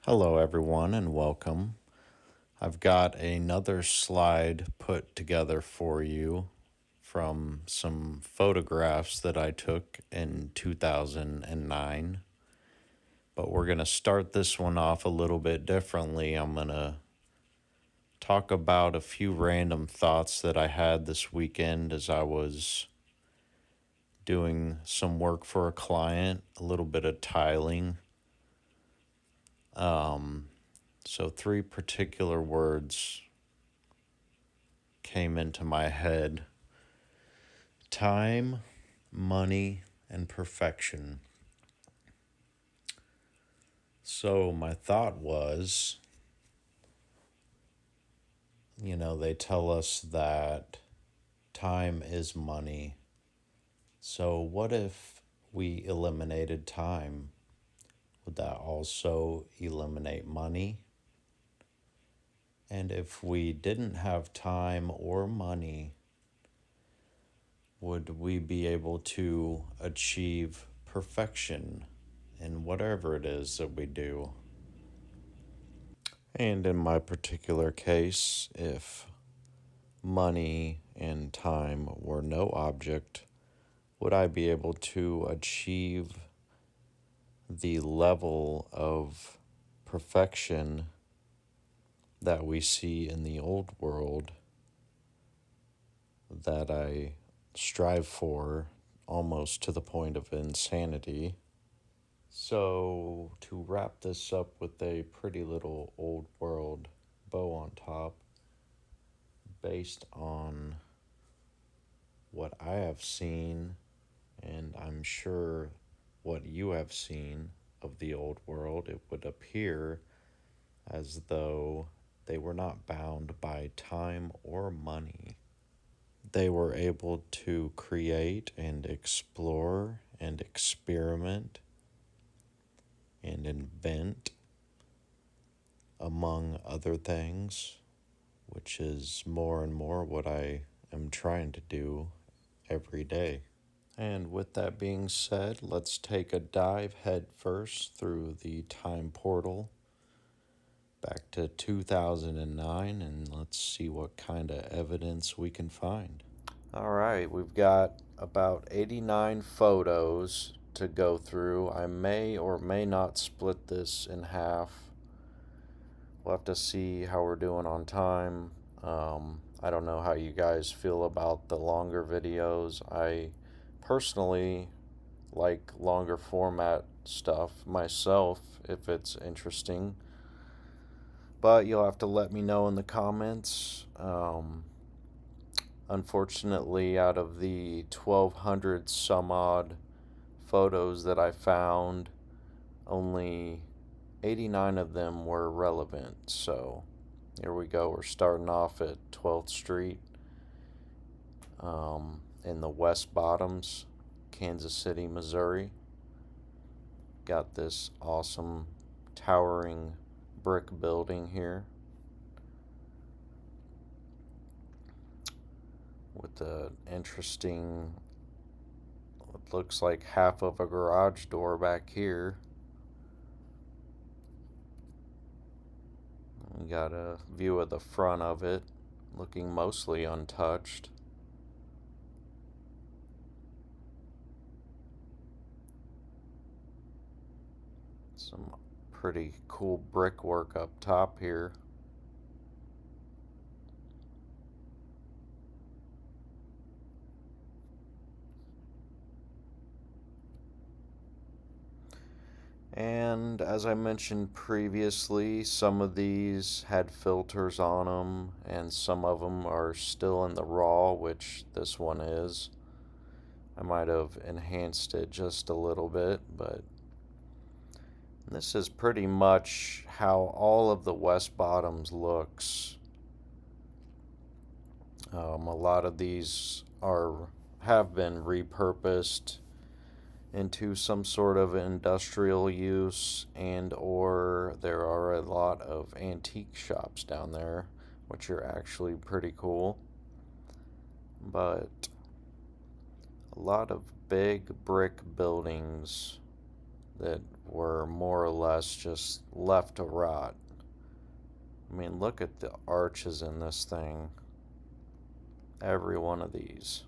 Hello, everyone, and welcome. I've got another slide put together for you from some photographs that I took in 2009. But we're going to start this one off a little bit differently. I'm going to talk about a few random thoughts that I had this weekend as I was doing some work for a client, a little bit of tiling. So, three particular words came into my head: time, money, and perfection. So my thought was, they tell us that time is money. So what if we eliminated time? Would that also eliminate money? And if we didn't have time or money, would we be able to achieve perfection in whatever it is that we do? And in my particular case, if money and time were no object, would I be able to achieve the level of perfection that we see in the old world that I strive for almost to the point of insanity? So, to wrap this up with a pretty little old world bow on top, based on what I have seen, and I'm sure what you have seen of the old world, it would appear as though they were not bound by time or money. They were able to create and explore and experiment and invent, among other things, which is more and more what I am trying to do every day. And with that being said, let's take a dive head first through the time portal back to 2009 and let's see what kind of evidence we can find. All right, we've got about 89 photos to go through. I may or may not split this in half. We'll have to see how we're doing on time. I don't know how you guys feel about the longer videos. I personally like longer format stuff myself if it's interesting. But you'll have to let me know in the comments. Unfortunately, out of the 1,200 some odd photos that I found, only 89 of them were relevant. So here we go. We're starting off at 12th Street in the West Bottoms, Kansas City, Missouri. Got this awesome towering brick building here with an interesting, it looks like half of a garage door back here. We got a view of the front of it, looking mostly untouched. Some pretty cool brickwork up top here. And as I mentioned previously, some of these had filters on them, and some of them are still in the raw, which this one is. I might have enhanced it just a little bit, but this is pretty much how all of the West Bottoms looks. A lot of these have been repurposed into some sort of industrial use, and or there are a lot of antique shops down there, which are actually pretty cool. But a lot of big brick buildings that were more or less just left to rot. I mean, look at the arches in this thing. Every one of these.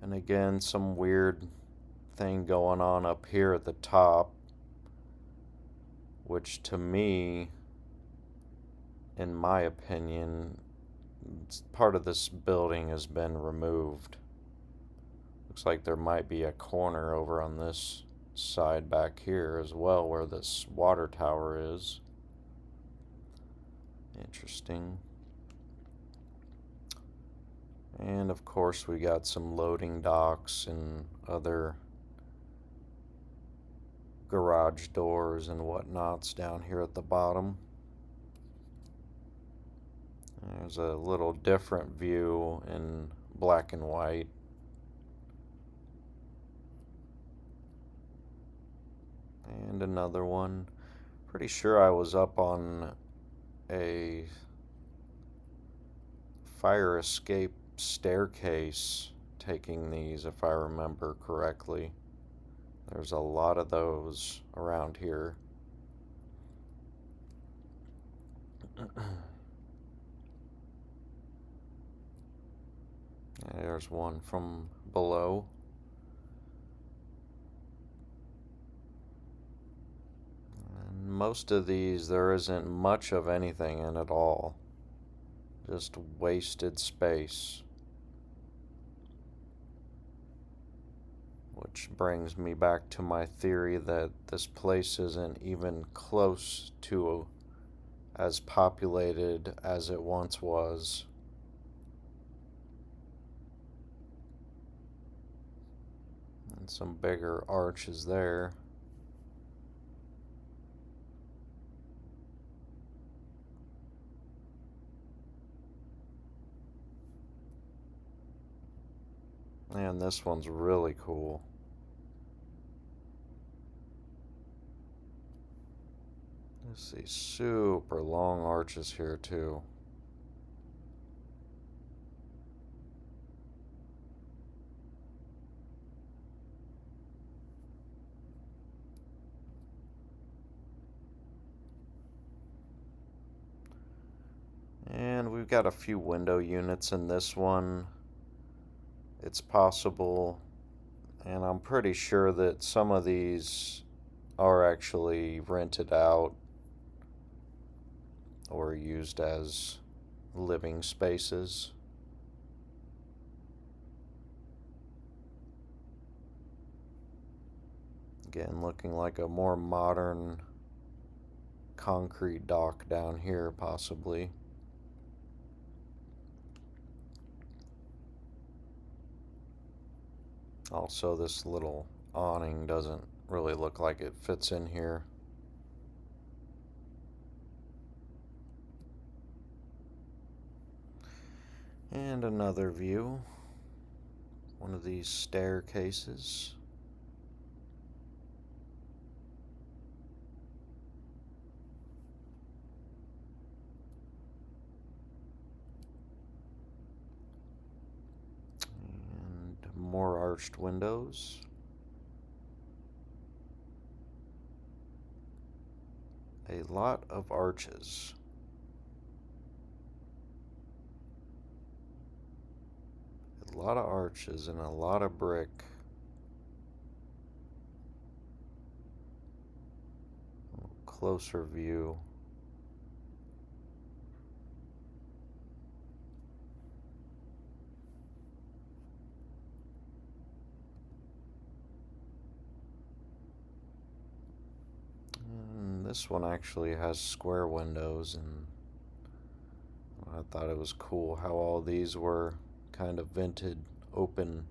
And again, some weird thing going on up here at the top, which to me, in my opinion, part of this building has been removed. Looks like there might be a corner over on this side back here as well where this water tower is. Interesting. And of course we got some loading docks and other garage doors and whatnots down here at the bottom. There's a little different view in black and white. And another one. Pretty sure I was up on a fire escape staircase taking these, if I remember correctly. There's a lot of those around here. There's one from below. And most of these, there isn't much of anything in at all. Just wasted space. Which brings me back to my theory that this place isn't even close to as populated as it once was. And some bigger arches there. And this one's really cool. There's these super long arches here too. And we've got a few window units in this one. It's possible, and I'm pretty sure that some of these are actually rented out or used as living spaces. Again, looking like a more modern concrete dock down here, possibly. Also, this little awning doesn't really look like it fits in here. And another view. One of these staircases. And more arched windows. A lot of arches. A lot of arches and a lot of brick. Closer view. And this one actually has square windows, and I thought it was cool how all these were kind of vented open.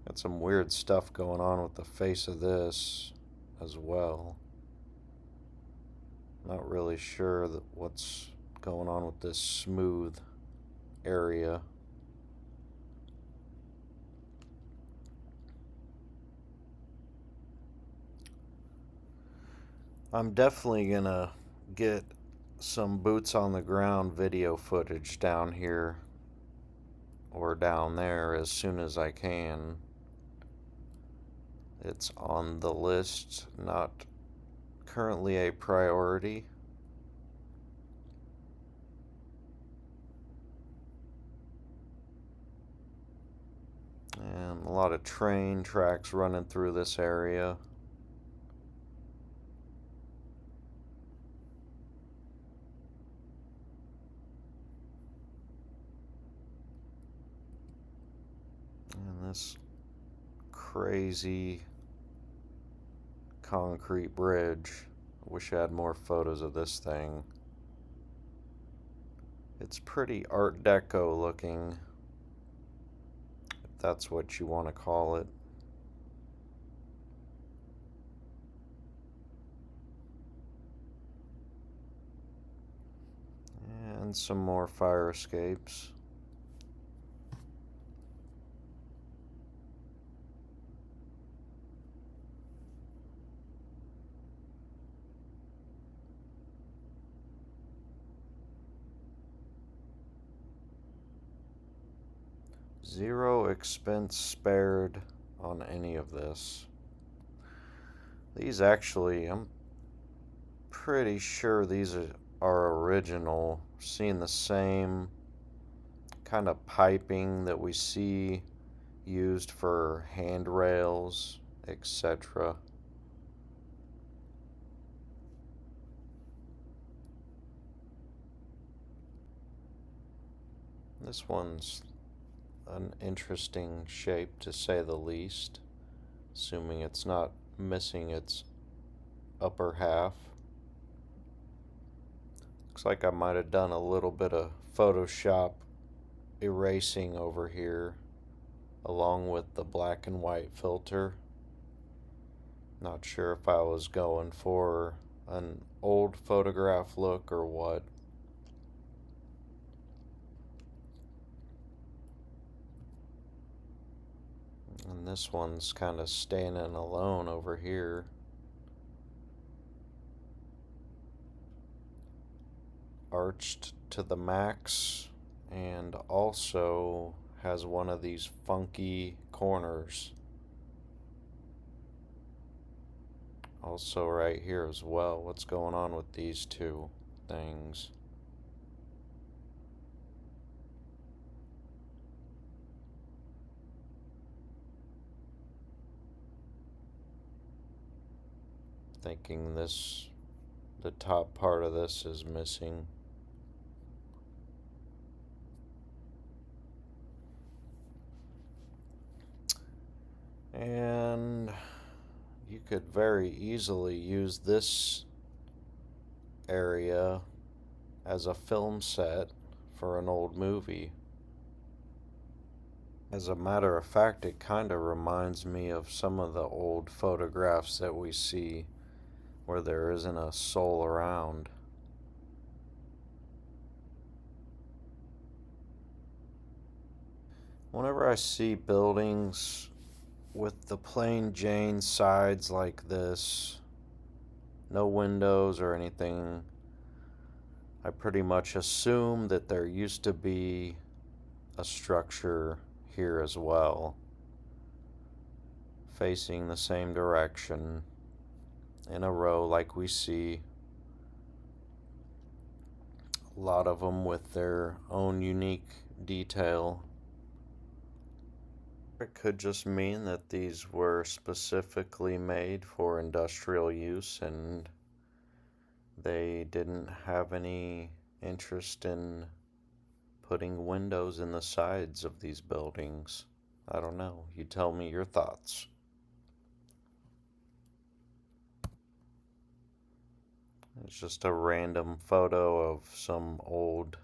Got some weird stuff going on with the face of this as well. Not really sure what's going on with this smooth area. I'm definitely gonna get some boots on the ground video footage down here or down there as soon as I can. It's on the list, not currently a priority. And a lot of train tracks running through this area. And this crazy concrete bridge. I wish I had more photos of this thing. It's pretty Art Deco looking, if that's what you want to call it. And some more fire escapes. Zero expense spared on any of this. These actually, I'm pretty sure these are original. Seeing the same kind of piping that we see used for handrails, etc. This one's an interesting shape to say the least, assuming it's not missing its upper half. Looks like I might have done a little bit of Photoshop erasing over here along with the black and white filter. Not sure if I was going for an old photograph look or what. And this one's kind of standing alone over here. Arched to the max, and also has one of these funky corners. Also right here as well. What's going on with these two things? Thinking the top part of this is missing. And you could very easily use this area as a film set for an old movie. As a matter of fact, it kind of reminds me of some of the old photographs that we see where there isn't a soul around. Whenever I see buildings with the plain Jane sides like this, no windows or anything, I pretty much assume that there used to be a structure here as well, facing the same direction in a row like we see. A lot of them with their own unique detail. It could just mean that these were specifically made for industrial use and they didn't have any interest in putting windows in the sides of these buildings. I don't know. You tell me your thoughts. It's just a random photo of some old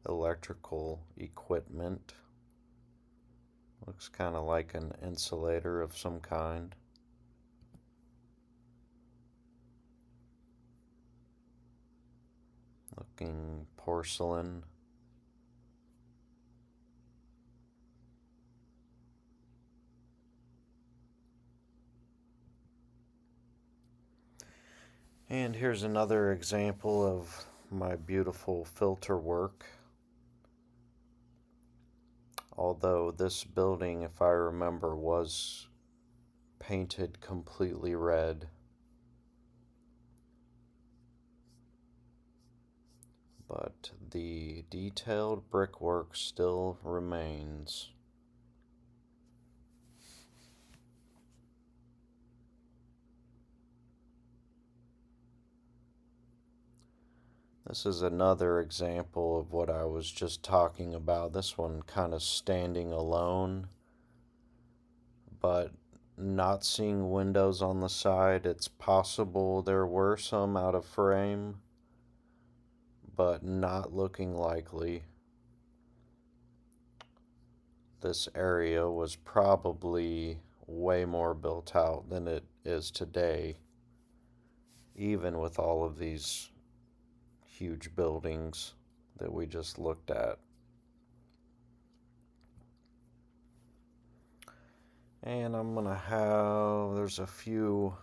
electrical equipment. Looks kind of like an insulator of some kind. Looking porcelain. And here's another example of my beautiful filter work. Although this building, if I remember, was painted completely red. But the detailed brickwork still remains. This is another example of what I was just talking about. This one kind of standing alone, but not seeing windows on the side. It's possible there were some out of frame, but not looking likely. This area was probably way more built out than it is today, even with all of these huge buildings that we just looked at. And there's a few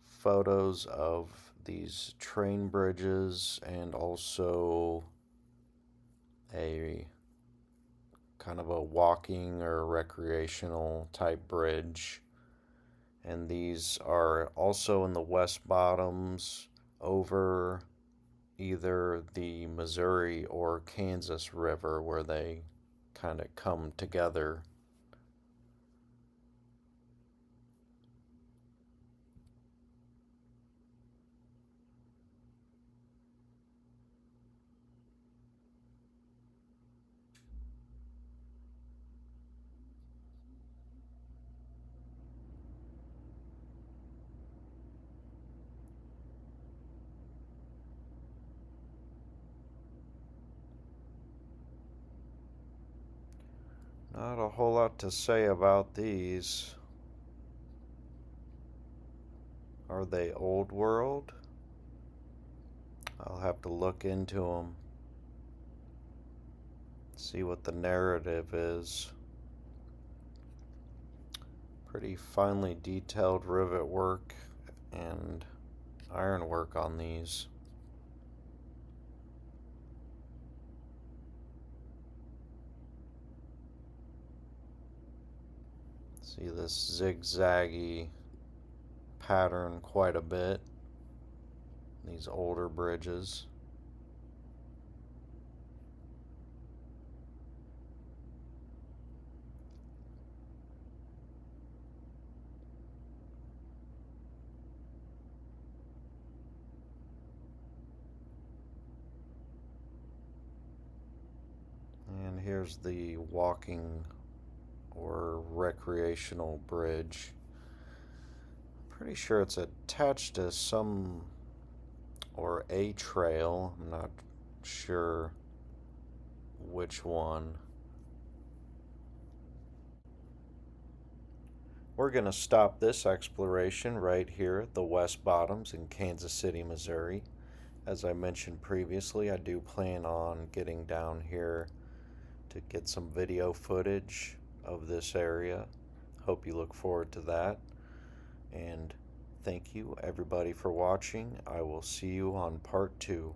photos of these train bridges and also a kind of a walking or recreational type bridge. And these are also in the West Bottoms over either the Missouri or Kansas River where they kind of come together. Not a whole lot to say about these. Are they old world? I'll have to look into them. See what the narrative is. Pretty finely detailed rivet work and iron work on these. See this zigzaggy pattern quite a bit. These older bridges. And here's the walking or recreational bridge. Pretty sure it's attached to some or a trail. I'm not sure which one. We're going to stop this exploration right here at the West Bottoms in Kansas City, Missouri. As I mentioned previously, I do plan on getting down here to get some video footage of this area. Hope you look forward to that. And thank you everybody for watching. I will see you on part 2.